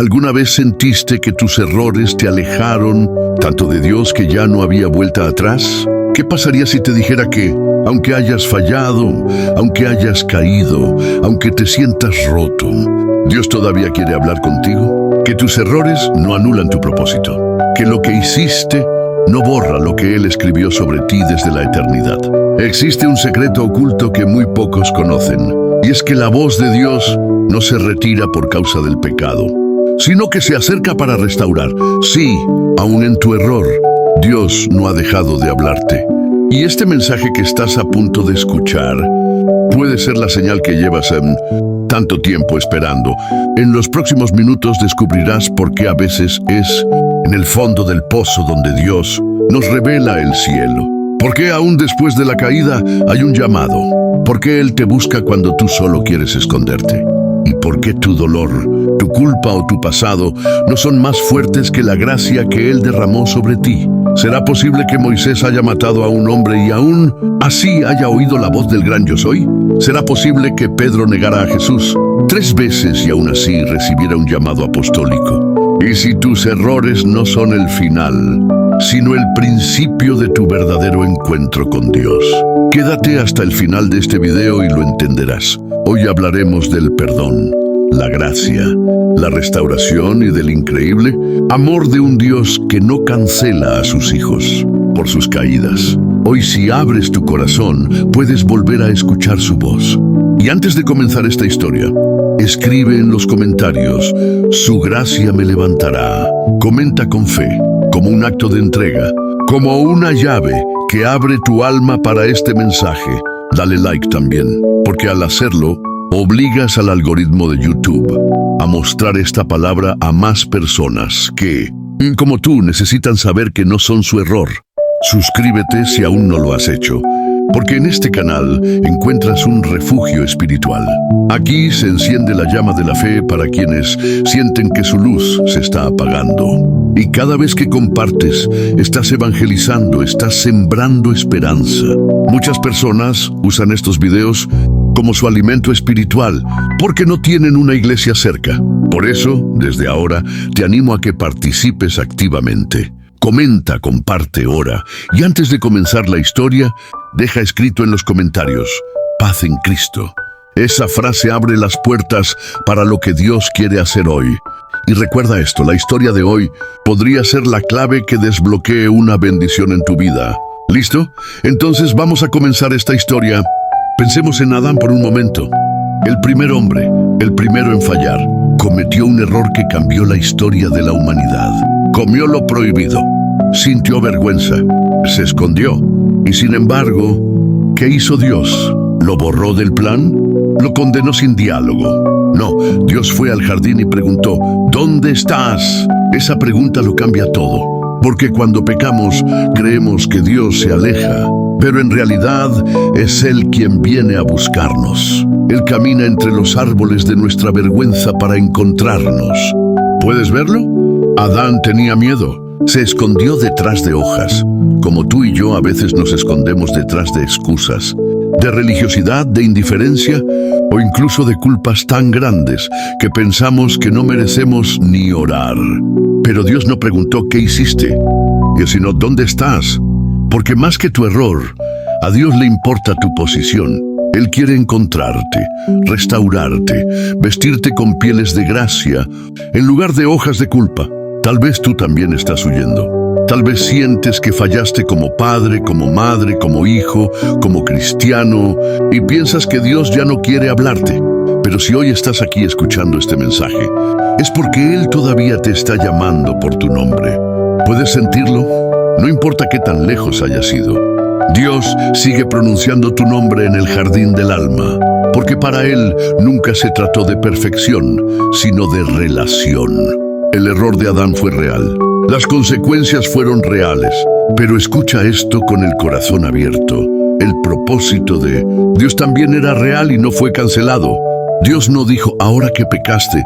¿Alguna vez sentiste que tus errores te alejaron tanto de Dios que ya no había vuelta atrás? ¿Qué pasaría si te dijera que, aunque hayas fallado, aunque hayas caído, aunque te sientas roto, Dios todavía quiere hablar contigo? Que tus errores no anulan tu propósito, que lo que hiciste no borra lo que Él escribió sobre ti desde la eternidad. Existe un secreto oculto que muy pocos conocen, y es que la voz de Dios no se retira por causa del pecado, sino que se acerca para restaurar. Sí, aún en tu error, Dios no ha dejado de hablarte. Y este mensaje que estás a punto de escuchar puede ser la señal que llevas tanto tiempo esperando. En los próximos minutos descubrirás por qué a veces es en el fondo del pozo donde Dios nos revela el cielo. ¿Por qué aún después de la caída hay un llamado? ¿Por qué Él te busca cuando tú solo quieres esconderte? ¿Y por qué tu dolor, tu culpa o tu pasado no son más fuertes que la gracia que Él derramó sobre ti? ¿Será posible que Moisés haya matado a un hombre y aún así haya oído la voz del gran yo soy? ¿Será posible que Pedro negara a Jesús 3 veces y aún así recibiera un llamado apostólico? Y si tus errores no son el final, sino el principio de tu verdadero encuentro con Dios, quédate hasta el final de este video y lo entenderás. Hoy hablaremos del perdón, la gracia, la restauración y del increíble amor de un Dios que no cancela a sus hijos por sus caídas. Hoy, si abres tu corazón, puedes volver a escuchar su voz. Y antes de comenzar esta historia, escribe en los comentarios: su gracia me levantará. Comenta con fe, como un acto de entrega, como una llave que abre tu alma para este mensaje. Dale like también, porque al hacerlo, obligas al algoritmo de YouTube a mostrar esta palabra a más personas que, como tú, necesitan saber que no son su error. Suscríbete si aún no lo has hecho, porque en este canal encuentras un refugio espiritual. Aquí se enciende la llama de la fe para quienes sienten que su luz se está apagando. Y cada vez que compartes, estás evangelizando, estás sembrando esperanza. Muchas personas usan estos videos como su alimento espiritual, porque no tienen una iglesia cerca. Por eso, desde ahora, te animo a que participes activamente. Comenta, comparte, ora. Y antes de comenzar la historia, deja escrito en los comentarios: paz en Cristo. Esa frase abre las puertas para lo que Dios quiere hacer hoy. Y recuerda esto, la historia de hoy podría ser la clave que desbloquee una bendición en tu vida. ¿Listo? Entonces vamos a comenzar esta historia. Pensemos en Adán por un momento. El primer hombre, el primero en fallar, cometió un error que cambió la historia de la humanidad. Comió lo prohibido, sintió vergüenza, se escondió. Y sin embargo, ¿qué hizo Dios? ¿Lo borró del plan? ¿Lo condenó sin diálogo? No, Dios fue al jardín y preguntó: ¿dónde estás? Esa pregunta lo cambia todo, porque cuando pecamos creemos que Dios se aleja, pero en realidad es Él quien viene a buscarnos. Él camina entre los árboles de nuestra vergüenza para encontrarnos. ¿Puedes verlo? Adán tenía miedo. Se escondió detrás de hojas, como tú y yo a veces nos escondemos detrás de excusas, de religiosidad, de indiferencia o incluso de culpas tan grandes que pensamos que no merecemos ni orar. Pero Dios no preguntó ¿qué hiciste?, sino ¿dónde estás? Porque más que tu error, a Dios le importa tu posición. Él quiere encontrarte, restaurarte, vestirte con pieles de gracia en lugar de hojas de culpa. Tal vez tú también estás huyendo. Tal vez sientes que fallaste como padre, como madre, como hijo, como cristiano, y piensas que Dios ya no quiere hablarte. Pero si hoy estás aquí escuchando este mensaje, es porque Él todavía te está llamando por tu nombre. ¿Puedes sentirlo? No importa qué tan lejos hayas ido. Dios sigue pronunciando tu nombre en el jardín del alma, porque para Él nunca se trató de perfección, sino de relación. El error de Adán fue real. Las consecuencias fueron reales. Pero escucha esto con el corazón abierto. El propósito de Dios también era real y no fue cancelado. Dios no dijo: ahora que pecaste,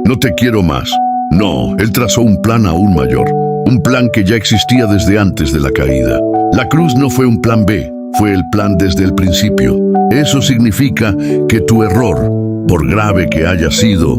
no te quiero más. No, Él trazó un plan aún mayor. Un plan que ya existía desde antes de la caída. La cruz no fue un plan B, fue el plan desde el principio. Eso significa que tu error, por grave que haya sido,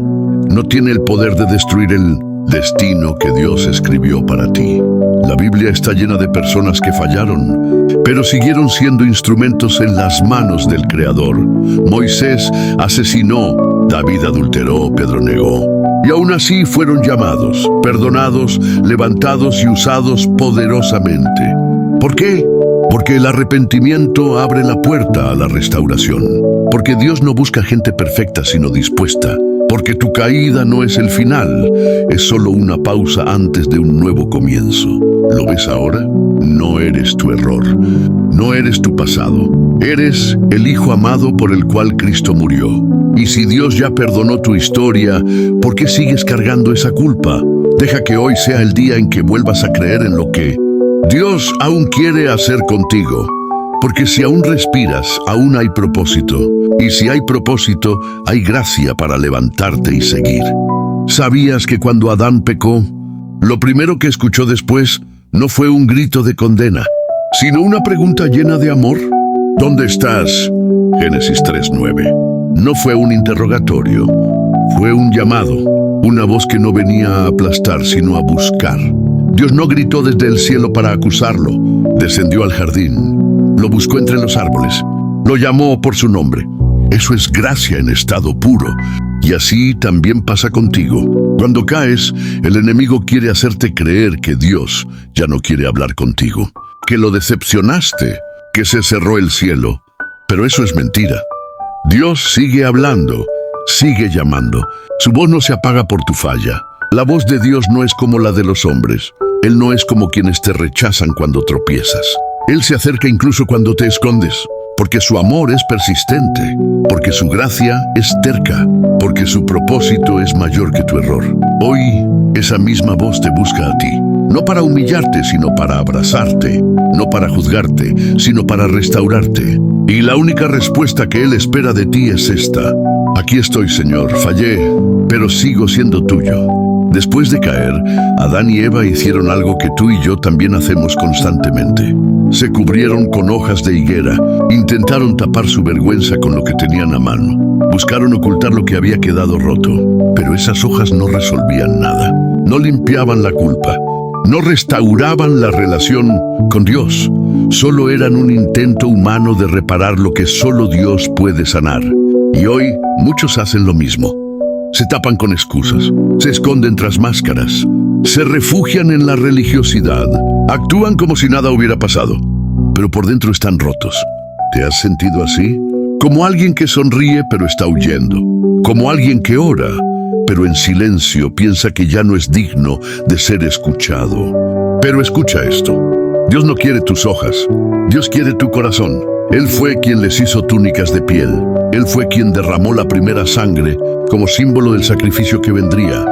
no tiene el poder de destruir el destino que Dios escribió para ti. La Biblia está llena de personas que fallaron, pero siguieron siendo instrumentos en las manos del Creador. Moisés asesinó, David adulteró, Pedro negó. Y aún así fueron llamados, perdonados, levantados y usados poderosamente. ¿Por qué? Porque el arrepentimiento abre la puerta a la restauración. Porque Dios no busca gente perfecta, sino dispuesta. Porque tu caída no es el final, es solo una pausa antes de un nuevo comienzo. ¿Lo ves ahora? No eres tu error, no eres tu pasado. Eres el Hijo amado por el cual Cristo murió. Y si Dios ya perdonó tu historia, ¿por qué sigues cargando esa culpa? Deja que hoy sea el día en que vuelvas a creer en lo que Dios aún quiere hacer contigo. Porque si aún respiras, aún hay propósito. Y si hay propósito, hay gracia para levantarte y seguir. ¿Sabías que cuando Adán pecó, lo primero que escuchó después no fue un grito de condena, sino una pregunta llena de amor? ¿Dónde estás? Génesis 3:9. No fue un interrogatorio, fue un llamado, una voz que no venía a aplastar, sino a buscar. Dios no gritó desde el cielo para acusarlo, descendió al jardín, lo buscó entre los árboles, lo llamó por su nombre. Eso es gracia en estado puro. Y así también pasa contigo. Cuando caes, el enemigo quiere hacerte creer que Dios ya no quiere hablar contigo, que lo decepcionaste, que se cerró el cielo. Pero eso es mentira. Dios sigue hablando, sigue llamando. Su voz no se apaga por tu falla. La voz de Dios no es como la de los hombres. Él no es como quienes te rechazan cuando tropiezas. Él se acerca incluso cuando te escondes. Porque su amor es persistente, porque su gracia es terca, porque su propósito es mayor que tu error. Hoy, esa misma voz te busca a ti, no para humillarte, sino para abrazarte, no para juzgarte, sino para restaurarte. Y la única respuesta que Él espera de ti es esta: aquí estoy, Señor, fallé, pero sigo siendo tuyo. Después de caer, Adán y Eva hicieron algo que tú y yo también hacemos constantemente. Se cubrieron con hojas de higuera, intentaron tapar su vergüenza con lo que tenían a mano. Buscaron ocultar lo que había quedado roto, pero esas hojas no resolvían nada. No limpiaban la culpa, no restauraban la relación con Dios. Solo eran un intento humano de reparar lo que solo Dios puede sanar. Y hoy muchos hacen lo mismo. Se tapan con excusas, se esconden tras máscaras, se refugian en la religiosidad, actúan como si nada hubiera pasado, pero por dentro están rotos. ¿Te has sentido así? Como alguien que sonríe pero está huyendo, como alguien que ora, pero en silencio piensa que ya no es digno de ser escuchado. Pero escucha esto, Dios no quiere tus hojas, Dios quiere tu corazón. Él fue quien les hizo túnicas de piel, Él fue quien derramó la primera sangre como símbolo del sacrificio que vendría,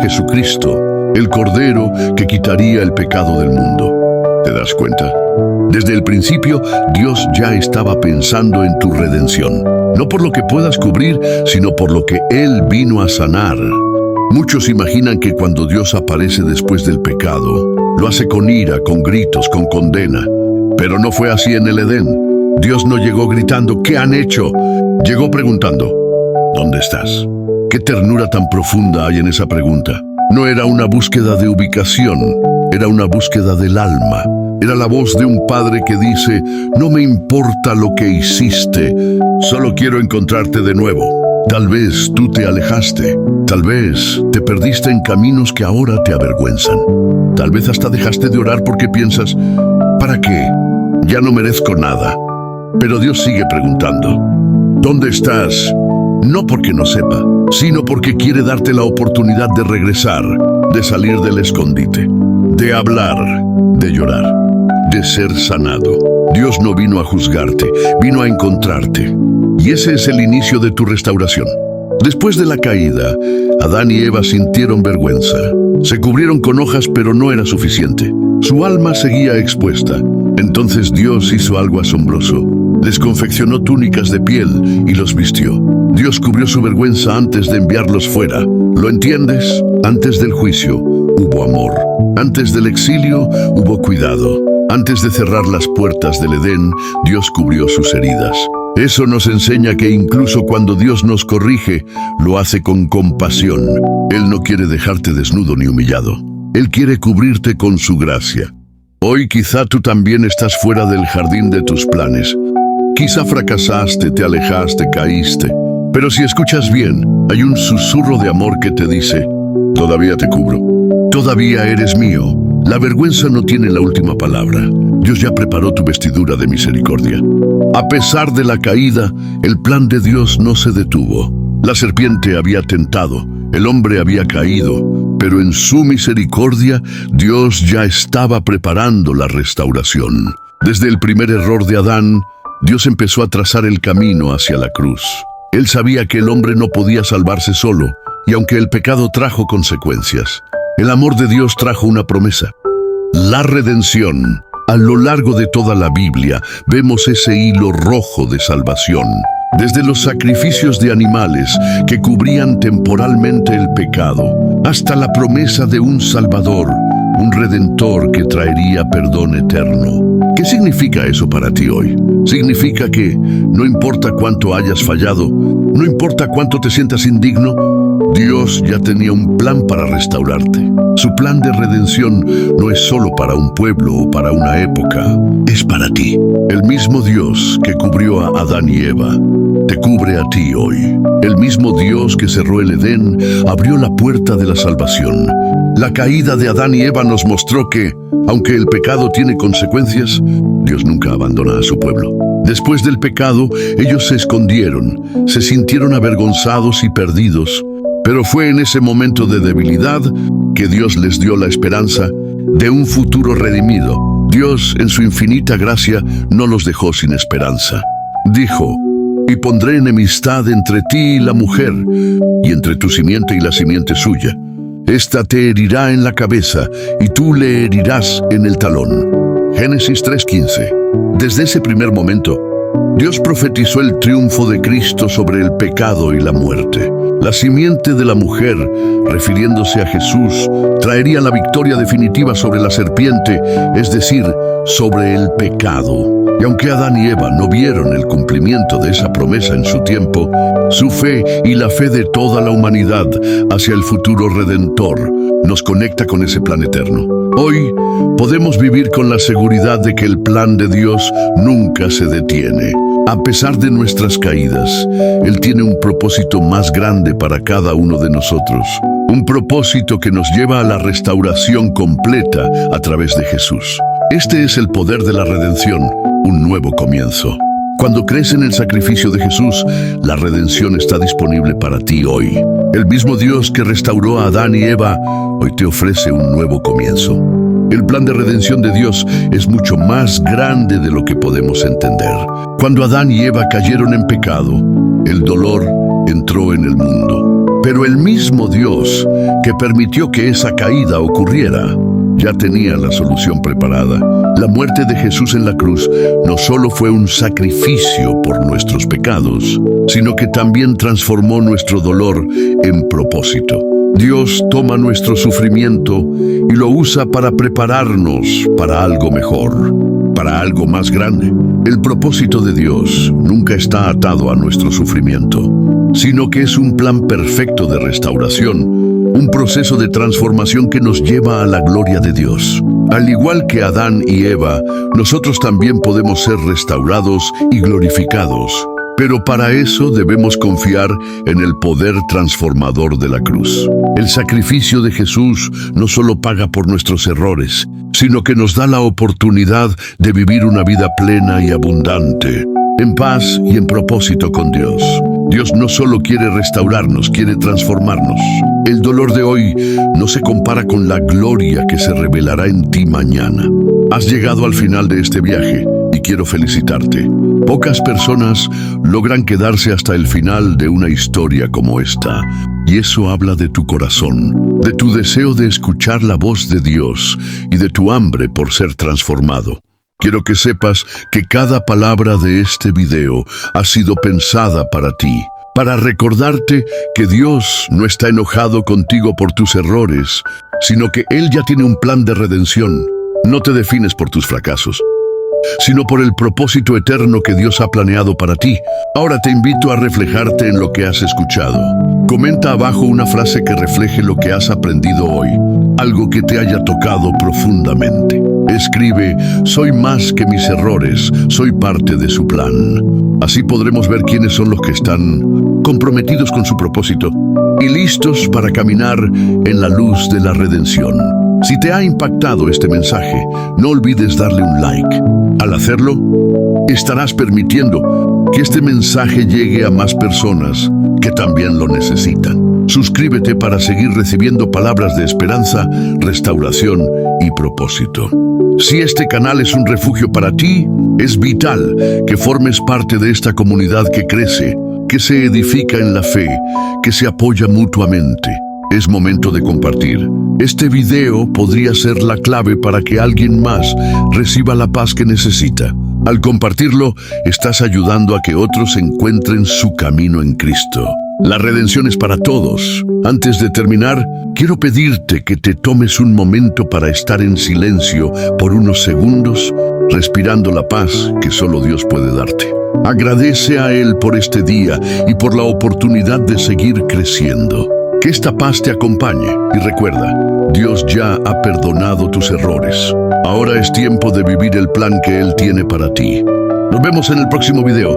Jesucristo, el Cordero que quitaría el pecado del mundo. ¿Te das cuenta? Desde el principio, Dios ya estaba pensando en tu redención, no por lo que puedas cubrir, sino por lo que Él vino a sanar. Muchos imaginan que cuando Dios aparece después del pecado, lo hace con ira, con gritos, con condena. Pero no fue así en el Edén. Dios no llegó gritando, ¿qué han hecho? Llegó preguntando, ¿dónde estás? ¿Qué ternura tan profunda hay en esa pregunta? No era una búsqueda de ubicación, era una búsqueda del alma. Era la voz de un padre que dice, no me importa lo que hiciste, solo quiero encontrarte de nuevo. Tal vez tú te alejaste, tal vez te perdiste en caminos que ahora te avergüenzan. Tal vez hasta dejaste de orar porque piensas, ¿para qué? Ya no merezco nada. Pero Dios sigue preguntando, ¿dónde estás? No porque no sepa, sino porque quiere darte la oportunidad de regresar, de salir del escondite, de hablar, de llorar, de ser sanado. Dios no vino a juzgarte, vino a encontrarte. Y ese es el inicio de tu restauración. Después de la caída, Adán y Eva sintieron vergüenza. Se cubrieron con hojas, pero no era suficiente. Su alma seguía expuesta. Entonces Dios hizo algo asombroso. Les confeccionó túnicas de piel y los vistió. Dios cubrió su vergüenza antes de enviarlos fuera. ¿Lo entiendes? Antes del juicio hubo amor. Antes del exilio hubo cuidado. Antes de cerrar las puertas del Edén, Dios cubrió sus heridas. Eso nos enseña que incluso cuando Dios nos corrige, lo hace con compasión. Él no quiere dejarte desnudo ni humillado. Él quiere cubrirte con su gracia. Hoy quizá tú también estás fuera del jardín de tus planes. Quizá fracasaste, te alejaste, caíste. Pero si escuchas bien, hay un susurro de amor que te dice: todavía te cubro. Todavía eres mío. La vergüenza no tiene la última palabra. Dios ya preparó tu vestidura de misericordia. A pesar de la caída, el plan de Dios no se detuvo. La serpiente había tentado, el hombre había caído, pero en su misericordia, Dios ya estaba preparando la restauración. Desde el primer error de Adán, Dios empezó a trazar el camino hacia la cruz. Él sabía que el hombre no podía salvarse solo, y aunque el pecado trajo consecuencias, el amor de Dios trajo una promesa: la redención. A lo largo de toda la Biblia vemos ese hilo rojo de salvación. Desde los sacrificios de animales que cubrían temporalmente el pecado, hasta la promesa de un Salvador, un Redentor que traería perdón eterno. ¿Qué significa eso para ti hoy? Significa que no importa cuánto hayas fallado, no importa cuánto te sientas indigno, Dios ya tenía un plan para restaurarte. Su plan de redención no es solo para un pueblo o para una época, es para ti. El mismo Dios que cubrió a Adán y Eva, te cubre a ti hoy. El mismo Dios que cerró el Edén, abrió la puerta de la salvación. La caída de Adán y Eva nos mostró que, aunque el pecado tiene consecuencias, Dios nunca abandona a su pueblo. Después del pecado, ellos se escondieron, se sintieron avergonzados y perdidos. Pero fue en ese momento de debilidad que Dios les dio la esperanza de un futuro redimido. Dios, en su infinita gracia, no los dejó sin esperanza. Dijo: y pondré enemistad entre ti y la mujer, y entre tu simiente y la simiente suya. Esta te herirá en la cabeza, y tú le herirás en el talón. Génesis 3:15. Desde ese primer momento, Dios profetizó el triunfo de Cristo sobre el pecado y la muerte. La simiente de la mujer, refiriéndose a Jesús, traería la victoria definitiva sobre la serpiente, es decir, sobre el pecado. Y aunque Adán y Eva no vieron el cumplimiento de esa promesa en su tiempo, su fe y la fe de toda la humanidad hacia el futuro Redentor nos conecta con ese plan eterno. Hoy podemos vivir con la seguridad de que el plan de Dios nunca se detiene. A pesar de nuestras caídas, Él tiene un propósito más grande para cada uno de nosotros. Un propósito que nos lleva a la restauración completa a través de Jesús. Este es el poder de la redención, un nuevo comienzo. Cuando crees en el sacrificio de Jesús, la redención está disponible para ti hoy. El mismo Dios que restauró a Adán y Eva, hoy te ofrece un nuevo comienzo. El plan de redención de Dios es mucho más grande de lo que podemos entender. Cuando Adán y Eva cayeron en pecado, el dolor entró en el mundo. Pero el mismo Dios que permitió que esa caída ocurriera, ya tenía la solución preparada. La muerte de Jesús en la cruz no solo fue un sacrificio por nuestros pecados, sino que también transformó nuestro dolor en propósito. Dios toma nuestro sufrimiento y lo usa para prepararnos para algo mejor, para algo más grande. El propósito de Dios nunca está atado a nuestro sufrimiento, sino que es un plan perfecto de restauración, un proceso de transformación que nos lleva a la gloria de Dios. Al igual que Adán y Eva, nosotros también podemos ser restaurados y glorificados. Pero para eso debemos confiar en el poder transformador de la cruz. El sacrificio de Jesús no solo paga por nuestros errores, sino que nos da la oportunidad de vivir una vida plena y abundante, en paz y en propósito con Dios. Dios no solo quiere restaurarnos, quiere transformarnos. El dolor de hoy no se compara con la gloria que se revelará en ti mañana. Has llegado al final de este viaje y quiero felicitarte. Pocas personas logran quedarse hasta el final de una historia como esta, y eso habla de tu corazón, de tu deseo de escuchar la voz de Dios y de tu hambre por ser transformado. Quiero que sepas que cada palabra de este video ha sido pensada para ti, para recordarte que Dios no está enojado contigo por tus errores, sino que Él ya tiene un plan de redención. No te defines por tus fracasos. sino por el propósito eterno que Dios ha planeado para ti. Ahora te invito a reflejarte en lo que has escuchado. Comenta abajo una frase que refleje lo que has aprendido hoy, algo que te haya tocado profundamente. Escribe: soy más que mis errores, soy parte de su plan. Así podremos ver quiénes son los que están comprometidos con su propósito y listos para caminar en la luz de la redención. Si te ha impactado este mensaje, no olvides darle un like. Al hacerlo, estarás permitiendo que este mensaje llegue a más personas que también lo necesitan. Suscríbete para seguir recibiendo palabras de esperanza, restauración y propósito. Si este canal es un refugio para ti, es vital que formes parte de esta comunidad que crece, que se edifica en la fe, que se apoya mutuamente. Es momento de compartir. Este video podría ser la clave para que alguien más reciba la paz que necesita. Al compartirlo, estás ayudando a que otros encuentren su camino en Cristo. La redención es para todos. Antes de terminar, quiero pedirte que te tomes un momento para estar en silencio por unos segundos, respirando la paz que solo Dios puede darte. Agradece a Él por este día y por la oportunidad de seguir creciendo. Que esta paz te acompañe y recuerda, Dios ya ha perdonado tus errores. Ahora es tiempo de vivir el plan que Él tiene para ti. Nos vemos en el próximo video.